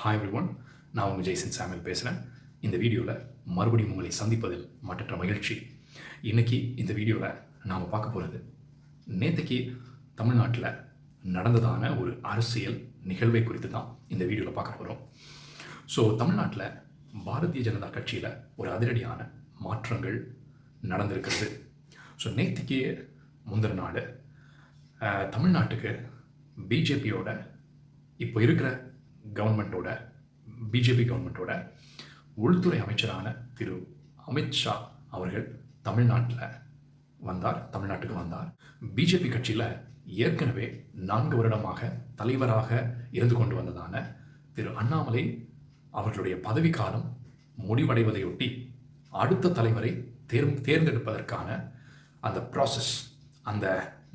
Hi everyone, நான் உங்கள் Jaison Samuel பேசுகிறேன். இந்த வீடியோவில் மறுபடியும் உங்களை சந்திப்பதில் மற்றற்ற மகிழ்ச்சி. இன்றைக்கி இந்த வீடியோவில் நாம் பார்க்க போகிறது நேற்றுக்கு தமிழ்நாட்டில் நடந்ததான ஒரு அரசியல் நிகழ்வை குறித்து தான் இந்த வீடியோவில் பார்க்க போகிறோம். ஸோ தமிழ்நாட்டில் பாரதிய ஜனதா கட்சியில் ஒரு அதிரடியான மாற்றங்கள் நடந்திருக்கிறது. ஸோ நேற்றுக்கு முந்தின நாள் தமிழ்நாட்டுக்கு பிஜேபியோட இப்போ இருக்கிற கவர்மெண்ட்டோட பிஜேபி கவர்மெண்ட்டோட உள்துறை அமைச்சரான திரு அமித்ஷா அவர்கள் தமிழ்நாட்டுக்கு வந்தார். பிஜேபி கட்சியில் ஏற்கனவே 4 வருடமாக தலைவராக இருந்து கொண்டு வந்ததான திரு அண்ணாமலை அவர்களுடைய பதவிக்காலம் முடிவடைவதையொட்டி அடுத்த தலைவரை தேர்ந்தெடுப்பதற்கான அந்த ப்ராசஸ், அந்த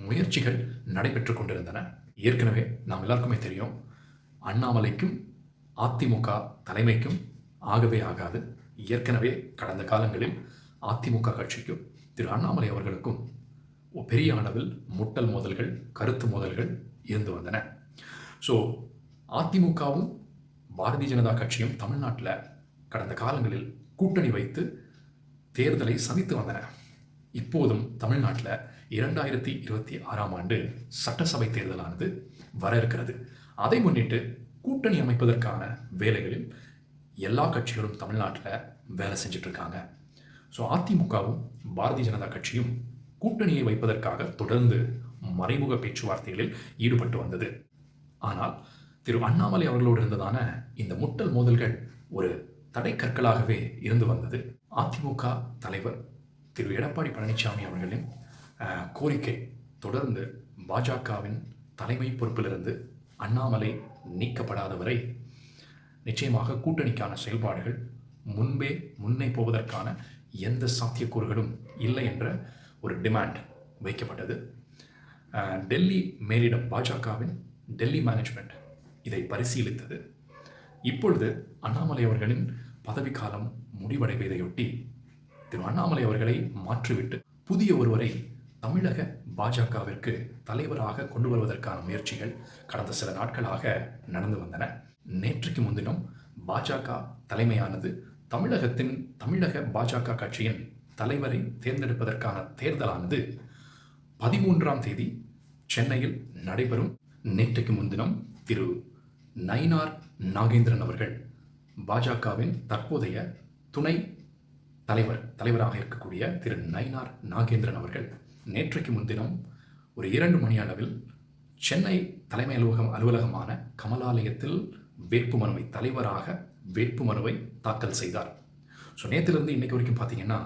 முயற்சிகள் நடைபெற்று கொண்டிருந்தன. ஏற்கனவே நாம் எல்லாருக்குமே தெரியும், அண்ணாமலைக்கும் அதிமுக தலைமைக்கும் ஆகவே ஆகாது. ஏற்கனவே கடந்த காலங்களில் அதிமுக கட்சிக்கும் திரு அண்ணாமலை அவர்களுக்கும் பெரிய அளவில் முட்டல் மோதல்கள், கருத்து மோதல்கள் இருந்து வந்தன. ஸோ அதிமுகவும் பாரதிய ஜனதா கட்சியும் தமிழ்நாட்டில் கடந்த காலங்களில் கூட்டணி வைத்து தேர்தலை சந்தித்து வந்தன. இப்போதும் தமிழ்நாட்டில் 2026ஆம் ஆண்டு சட்டசபை தேர்தலானது வர இருக்கிறது. அதை முன்னிட்டு கூட்டணி அமைப்பதற்கான வேலைகளில் எல்லா கட்சிகளும் தமிழ்நாட்டில் வேலை செஞ்சுட்டு இருக்காங்க. ஸோ அதிமுகவும் பாரதிய ஜனதா கட்சியும் கூட்டணியை வைப்பதற்காக தொடர்ந்து மறைமுக பேச்சுவார்த்தைகளில் ஈடுபட்டு வந்தது. ஆனால் திரு அண்ணாமலை அவர்களோடு இருந்ததான இந்த முட்டல் மோதல்கள் ஒரு தடை கற்களாகவே இருந்து வந்தது. அதிமுக தலைவர் திரு எடப்பாடி பழனிசாமி அவர்களின் கோரிக்கை தொடர்ந்து பாஜகவின் தலைமை பொறுப்பிலிருந்து அண்ணாமலை நீக்கப்படாத வரை நிச்சயமாக கூட்டணிக்கான செயல்பாடுகள் முன்னே போவதற்கான எந்த சாத்தியக்கூறுகளும் இல்லை என்ற ஒரு டிமாண்ட் வைக்கப்பட்டது. டெல்லி மேலிடம், பாஜகவின் டெல்லி மேனேஜ்மெண்ட் இதை பரிசீலித்தது. இப்பொழுது அண்ணாமலை அவர்களின் பதவிக்காலம் முடிவடைவதையொட்டி திரு அண்ணாமலை அவர்களை மாற்றிவிட்டு புதிய ஒருவரை தமிழக பாஜகவிற்கு தலைவராக கொண்டு வருவதற்கான முயற்சிகள் கடந்த சில நாட்களாக நடந்து வந்தன. நேற்றுக்கு முன்தினம் பாஜக தலைமையானது தமிழக பாஜக கட்சியின் தலைவரை தேர்ந்தெடுப்பதற்கான தேர்தலானது 13ஆம் தேதி சென்னையில் நடைபெறும். நேற்றுக்கு முன்தினம் திரு நயினார் நாகேந்திரன் அவர்கள், பாஜகவின் தற்போதைய துணை தலைவராக இருக்கக்கூடிய திரு நயினார் நாகேந்திரன் அவர்கள் நேற்றைக்கு முன்தினம் ஒரு 2 மணி அளவில் சென்னை தலைமை அலுவலகமான கமலாலயத்தில் தலைவராக வேட்புமனுவை தாக்கல் செய்தார். ஸோ நேற்றிலிருந்து இன்னைக்கு வரைக்கும் பார்த்தீங்கன்னா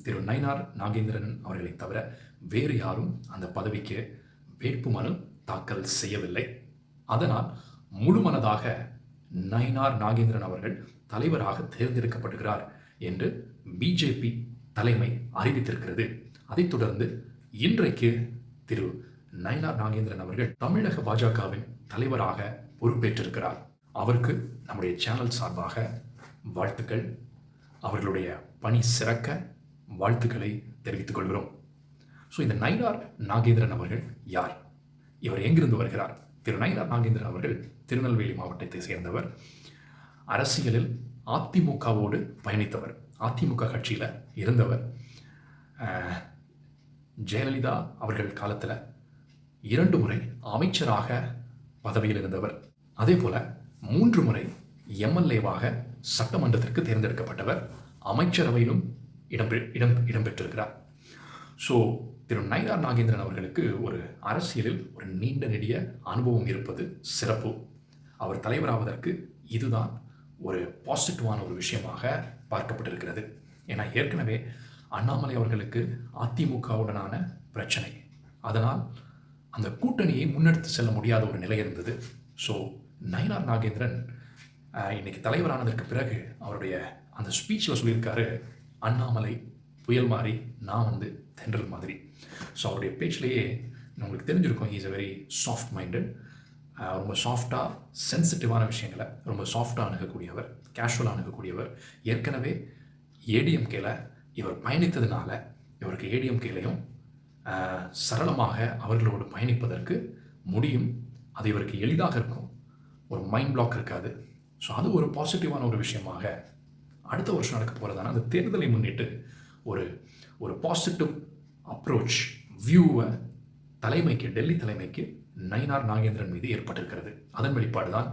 திரு நயினார் நாகேந்திரன் அவர்களை தவிர வேறு யாரும் அந்த பதவிக்கு வேட்புமனு தாக்கல் செய்யவில்லை. அதனால் முழுமனதாக நயினார் நாகேந்திரன் அவர்கள் தலைவராக தேர்ந்தெடுக்கப்படுகிறார் என்று பிஜேபி தலைமை அறிவித்திருக்கிறது. அதைத் தொடர்ந்து இன்றைக்கு திரு நயினார் நாகேந்திரன் அவர்கள் தமிழக பாஜகவின் தலைவராக பொறுப்பேற்றிருக்கிறார். அவருக்கு நம்முடைய சேனல் சார்பாக வாழ்த்துக்கள், அவர்களுடைய பணி சிறக்க வாழ்த்துக்களை தெரிவித்துக் கொள்கிறோம். ஸோ இந்த நயினார் நாகேந்திரன் அவர்கள் யார்? இவர் எங்கிருந்து வருகிறார்? திரு நயினார் நாகேந்திரன் அவர்கள் திருநெல்வேலி மாவட்டத்தை சேர்ந்தவர். அரசியலில் அதிமுகவோடு பயணித்தவர், அதிமுக கட்சியில் இருந்தவர். ஜெயலலிதா அவர்கள் காலத்தில் 2 முறை அமைச்சராக பதவியில் இருந்தவர். அதே போல 3 முறை எம்எல்ஏவாக சட்டமன்றத்திற்கு தேர்ந்தெடுக்கப்பட்டவர். அமைச்சரவையிலும் இடம்பெற்றிருக்கிறார். ஸோ திரு நயினார் நாகேந்திரன் அவர்களுக்கு ஒரு அரசியலில் ஒரு நீண்ட நெடிய அனுபவம் இருப்பது சிறப்பு. அவர் தலைவராவதற்கு இதுதான் ஒரு பாசிட்டிவான ஒரு விஷயமாக பார்க்கப்பட்டிருக்கிறது. ஏன்னா ஏற்கனவே அண்ணாமலை அவர்களுக்கு அதிமுகவுடனான பிரச்சனை, அதனால் அந்த கூட்டணியை முன்னெடுத்து செல்ல முடியாத ஒரு நிலை இருந்தது. ஸோ நயினார் நாகேந்திரன் இன்னைக்கு தலைவரானதற்கு பிறகு அவருடைய அந்த ஸ்பீச்சில் சொல்லியிருக்காரு, அண்ணாமலை புயல் மாதிரி, நான் தென்றல் மாதிரி. ஸோ அவருடைய பேச்சிலேயே உங்களுக்கு தெரிஞ்சிருக்கும், is a very soft minded. ரொம்ப சாஃப்டாக சென்சிட்டிவான விஷயங்களை ரொம்ப சாஃப்டாக அணுகக்கூடியவர், கேஷுவலாக அணுகக்கூடியவர். ஏற்கனவே ஏடிஎம்கேல இவர் பயணித்ததுனால இவருக்கு ஏடிஎம்கேலையும் சரளமாக அவர்களோடு பயணிப்பதற்கு முடியும். அது இவருக்கு எளிதாக இருக்கும். ஒரு மைண்ட் பிளாக் இருக்காது. ஸோ அது ஒரு பாசிட்டிவான ஒரு விஷயமாக அடுத்த வருஷம் நடக்க போகிறதான அந்த தேர்தலை முன்னிட்டு ஒரு ஒரு பாசிட்டிவ் அப்ரோச் வியூவை டெல்லி தலைமைக்கு நயினார் நாகேந்திரன் மீது ஏற்பட்டிருக்கிறது. அதன் வெளிப்பாடு தான்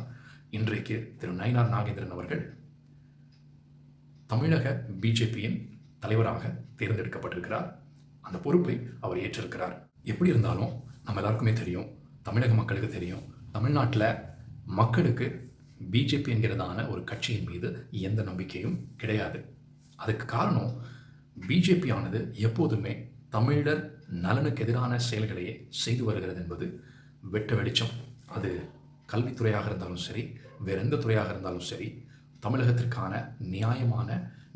இன்றைக்கு திரு நயினார் நாகேந்திரன் அவர்கள் தமிழக பிஜேபியின் தலைவராக தேர்ந்தெடுக்கப்பட்டிருக்கிறார். அந்த பொறுப்பை அவர் ஏற்றிருக்கிறார். எப்படி இருந்தாலும் நம்ம எல்லாருக்குமே தெரியும், தமிழக மக்களுக்கு தெரியும், தமிழ்நாட்டில் மக்களுக்கு பிஜேபி என்கிறதான ஒரு கட்சியின் மீது எந்த நம்பிக்கையும் கிடையாது. அதுக்கு காரணம் பிஜேபி ஆனது எப்போதுமே தமிழர் நலனுக்கு எதிரான செயல்களையே செய்து வருகிறது என்பது வெட்ட வெளிச்சம். அது கல்வித்துறையாக இருந்தாலும் சரி, வேற எந்த துறையாக இருந்தாலும் சரி, தமிழகத்திற்கான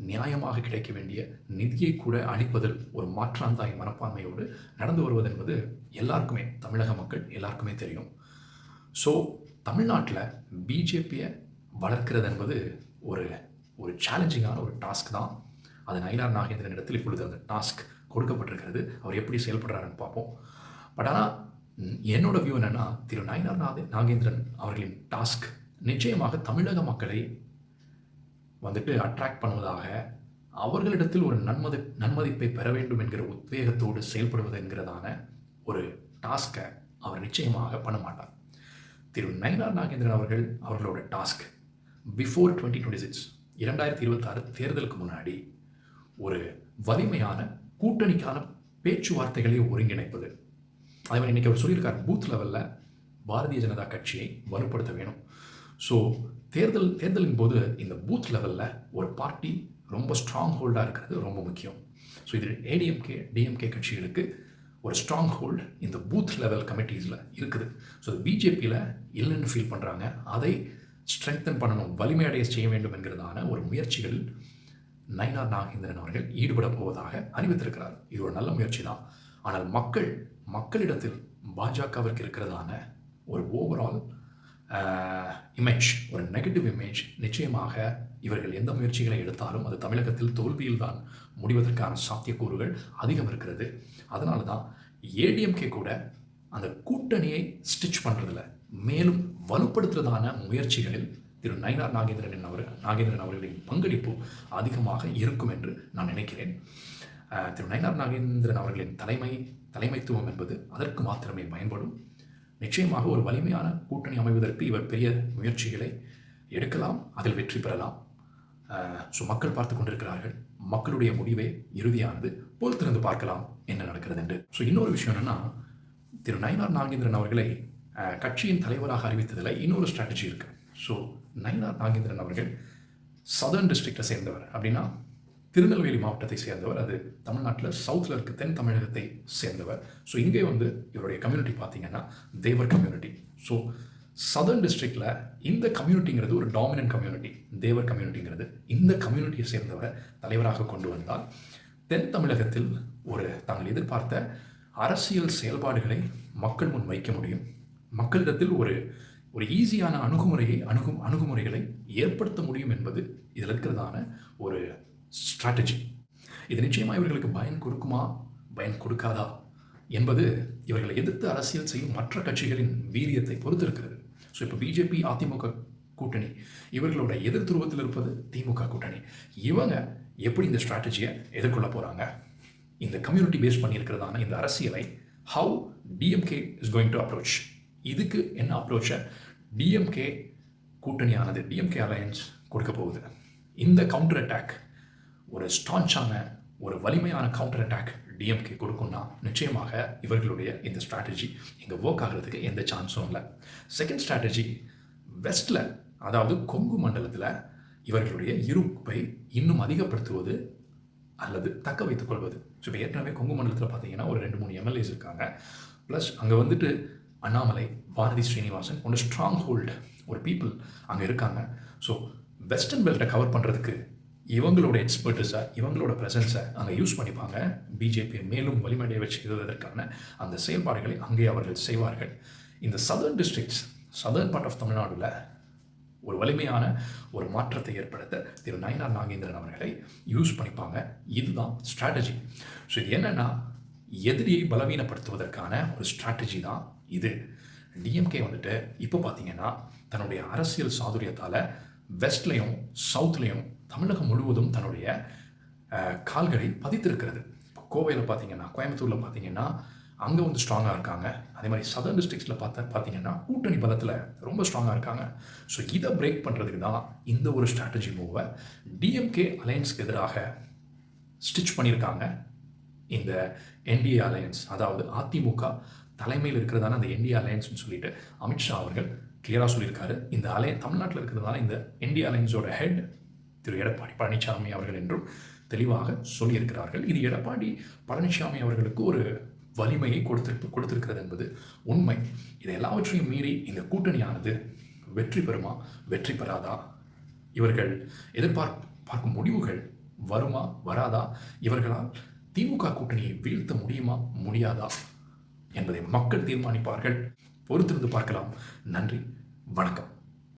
நியாயமாக கிடைக்க வேண்டிய நிதியை கூட அளிப்பதில் ஒரு மாற்றாந்தாய் மனப்பான்மையோடு நடந்து வருவது என்பது எல்லாருக்குமே, தமிழக மக்கள் எல்லாருக்குமே தெரியும். ஸோ தமிழ்நாட்டில் பிஜேபியை வளர்க்கிறது என்பது ஒரு ஒரு சேலஞ்சிங்கான ஒரு டாஸ்க் தான். அது நயினார் நாகேந்திரன் இடத்தில் இப்பொழுது அந்த டாஸ்க் கொடுக்கப்பட்டிருக்கிறது. அவர் எப்படி செயல்படுறாருன்னு பார்ப்போம். பட் ஆனால் என்னோட வியூ என்னென்னா, திரு நயினார் நாகேந்திரன் அவர்களின் டாஸ்க் நிச்சயமாக தமிழக மக்களை வந்துட்டு அட்ராக்ட் பண்ணுவதாக, அவர்களிடத்தில் ஒரு நன்மதிப்பை பெற வேண்டும் என்கிற உத்வேகத்தோடு செயல்படுவது என்கிறதான ஒரு டாஸ்கை அவர் நிச்சயமாக பண்ண மாட்டார். திரு நயினார் நாகேந்திரன் அவர்களோட டாஸ்க் பிஃபோர் 2026 2026 தேர்தலுக்கு முன்னாடி ஒரு வலிமையான கூட்டணிக்கான பேச்சுவார்த்தைகளை ஒருங்கிணைப்பது. அதே இன்னைக்கு அவர் சொல்லியிருக்கார், பூத் லெவலில் பாரதிய ஜனதா கட்சியை வலுப்படுத்த வேணும். ஸோ தேர்தலின் போது இந்த பூத் லெவலில் ஒரு பார்ட்டி ரொம்ப ஸ்ட்ராங் ஹோல்டாக இருக்கிறது ரொம்ப முக்கியம். ஸோ இது ஏடிஎம்கே டிஎம்கே கட்சிகளுக்கு ஒரு ஸ்ட்ராங் ஹோல்டு இந்த பூத் லெவல் கமிட்டிஸில் இருக்குது. ஸோ பிஜேபியில் இல்லைன்னு ஃபீல் பண்ணுறாங்க. அதை ஸ்ட்ரெங்தன் பண்ணணும், வலிமையடைய செய்ய வேண்டும் என்கிறதான ஒரு முயற்சிகள் நயினார் நாகேந்திரன் அவர்கள் ஈடுபட போவதாக அறிவித்திருக்கிறார். இது ஒரு நல்ல முயற்சி தான். ஆனால் மக்களிடத்தில் பாஜகவிற்கு இருக்கிறதான ஒரு ஓவரால் இமேஜ், ஒரு நெகட்டிவ் இமேஜ், நிச்சயமாக இவர்கள் எந்த முயற்சிகளை எடுத்தாலும் அது தமிழகத்தில் தோல்வியில் தான் முடிவதற்கான சாத்தியக்கூறுகள் அதிகம் இருக்கிறது. அதனால தான் ஏடிஎம்கே கூட அந்த கூட்டணியை ஸ்டிச் பண்ணுறதில் மேலும் வலுப்படுத்துறதான முயற்சிகளில் திரு நயினார் நாகேந்திரன் அவர்களின் பங்களிப்பு அதிகமாக இருக்கும் என்று நான் நினைக்கிறேன். திரு நயினார் நாகேந்திரன் அவர்களின் தலைமைத்துவம் என்பது அதற்கு மாத்திரமே பயன்படும். நிச்சயமாக ஒரு வலிமையான கூட்டணி அமைவதற்கு இவர் பெரிய முயற்சிகளை எடுக்கலாம், அதில் வெற்றி பெறலாம். ஸோ மக்கள் பார்த்து கொண்டிருக்கிறார்கள். மக்களுடைய முடிவே இறுதியானது. பொறுத்திருந்து பார்க்கலாம் என்ன நடக்கிறது என்று. ஸோ இன்னொரு விஷயம் என்னென்னா, திரு நயினார் நாகேந்திரன் அவர்களை கட்சியின் தலைவராக அறிவித்ததில் இன்னொரு ஸ்ட்ராட்டஜி இருக்குது. ஸோ நயினார் நாகேந்திரன் அவர்கள் சதர்ன் டிஸ்ட்ரிக்டை சேர்ந்தவர். அப்படின்னா திருநெல்வேலி மாவட்டத்தை சேர்ந்தவர். அது தமிழ்நாட்டில் சவுத்தில் இருக்க தென் தமிழகத்தை சேர்ந்தவர். ஸோ இங்கே இவருடைய கம்யூனிட்டி பார்த்தீங்கன்னா தேவர் கம்யூனிட்டி. ஸோ சதர்ன் டிஸ்ட்ரிக்டில் இந்த கம்யூனிட்டிங்கிறது ஒரு டாமினன்ட் கம்யூனிட்டி, தேவர் கம்யூனிட்டிங்கிறது. இந்த கம்யூனிட்டியை சேர்ந்தவரை தலைவராக கொண்டு வந்தால் தென் தமிழகத்தில் தாங்கள் எதிர்பார்த்த அரசியல் செயல்பாடுகளை மக்கள் முன் வைக்க முடியும். மக்களிடத்தில் ஒரு ஈஸியான அணுகுமுறைகளை ஏற்படுத்த முடியும் என்பது இதில் இருக்கிறதான ஒரு ஸ்ட்ராட்டஜி. இது நிச்சயமாக இவர்களுக்கு பயன் கொடுக்குமா பயன் கொடுக்காதா என்பது இவர்களை எதிர்த்து அரசியல் செய்யும் மற்ற கட்சிகளின் வீரியத்தை பொறுத்து இருக்கிறது. ஸோ இப்போ பிஜேபி அதிமுக கூட்டணி, இவர்களோட எதிர் துருவத்தில் இருப்பது திமுக கூட்டணி. இவங்க எப்படி இந்த ஸ்ட்ராட்டஜியை எதிர்கொள்ள போகிறாங்க, இந்த கம்யூனிட்டி பேஸ் பண்ணியிருக்கிறதான இந்த அரசியலை how DMK is going to approach, இதுக்கு என்ன அப்ரோச்சை டிஎம்கே கூட்டணியானது, டிஎம்கே அலையன்ஸ் கொடுக்க போகுது. இந்த கவுண்டர் அட்டாக் ஒரு ஸ்டான்ச்சான ஒரு வலிமையான கவுண்டர் அட்டாக் டிஎம்கே கொடுக்கும்னா நிச்சயமாக இவர்களுடைய இந்த ஸ்ட்ராட்டஜி இங்கே ஒர்க் ஆகிறதுக்கு எந்த சான்ஸும் இல்லை. செகண்ட் ஸ்ட்ராட்டஜி வெஸ்டில், அதாவது கொங்கு மண்டலத்தில் இவர்களுடைய இருப்பை இன்னும் அதிகப்படுத்துவது அல்லது தக்க வைத்துக் கொள்வது. ஸோ இப்போ ஏற்கனவே கொங்கு மண்டலத்தில் பார்த்தீங்கன்னா ஒரு 2-3 எம்எல்ஏஸ் இருக்காங்க. ப்ளஸ் அங்கே அண்ணாமலை, பாரதி ஸ்ரீனிவாசன் போன்ற ஸ்ட்ராங் ஹோல்டு ஒரு பீப்புள் அங்கே இருக்காங்க. ஸோ வெஸ்டர்ன் பெல்ட்டை கவர் பண்ணுறதுக்கு இவங்களோட எக்ஸ்பர்ட்டிஸை, இவங்களோட ப்ரெசன்ஸை அங்கே யூஸ் பண்ணிப்பாங்க. பிஜேபியை மேலும் வலிமையடைய செய்வதற்கான அந்த செயல்பாடுகளை அங்கே அவர்கள் செய்வார்கள். இந்த southern districts, southern part of தமிழ்நாடுல ஒரு வலிமையான ஒரு மாற்றத்தை ஏற்படுத்த திரு நயினார் நாகேந்திரன் அவர்களை யூஸ் பண்ணிப்பாங்க. இதுதான் ஸ்ட்ராட்டஜி. ஸோ இது என்னென்னா, எதிரியை பலவீனப்படுத்துவதற்கான ஒரு ஸ்ட்ராட்டஜி தான் இது. டிஎம்கே இப்போ பார்த்தீங்கன்னா தன்னுடைய அரசியல் சாதுரியத்தால் வெஸ்ட்லேயும் சவுத்லேயும் தமிழகம் முழுவதும் தன்னுடைய கால்களை பதித்திருக்கிறது. இப்போ கோவையில் பார்த்தீங்கன்னா, கோயம்புத்தூரில் பார்த்தீங்கன்னா அங்கே வந்து ஸ்ட்ராங்காக இருக்காங்க. அதே மாதிரி சதர்ன் டிஸ்ட்ரிக்ஸில் பார்த்தீங்கன்னா கூட்டணி பலத்தில் ரொம்ப ஸ்ட்ராங்காக இருக்காங்க. ஸோ இதை பிரேக் பண்ணுறதுக்கு தான் இந்த ஒரு ஸ்ட்ராட்டஜி மூவை டிஎம்கே அலையன்ஸ்க்கு எதிராக ஸ்டிச் பண்ணியிருக்காங்க. இந்த என்டிஏ அலையன்ஸ், அதாவது அதிமுக தலைமையில் இருக்கிறதான அந்த என்டிஏ அலையன்ஸ்னு சொல்லிட்டு அமித்ஷா அவர்கள் கிளியராக சொல்லியிருக்காரு. இந்த தமிழ்நாட்டில் இருக்கிறதுனால இந்த என்டிஏ அலையன்ஸோட ஹெட் திரு எடப்பாடி பழனிசாமி அவர்கள் என்றும் தெளிவாக சொல்லியிருக்கிறார்கள். இது எடப்பாடி பழனிசாமி அவர்களுக்கு ஒரு வலிமையை கொடுத்திருக்கிறது என்பது உண்மை. இதை எல்லாவற்றையும் மீறி இந்த கூட்டணியானது வெற்றி பெறுமா, வெற்றி பெறாதா, இவர்கள் எதிர்பார்க்கும் முடிவுகள் வருமா, வராதா, இவர்களால் திமுக கூட்டணியை வீழ்த்த முடியுமா, முடியாதா என்பதை மக்கள் தீர்மானிப்பார்கள். பொறுத்திருந்து பார்க்கலாம். நன்றி, வணக்கம்.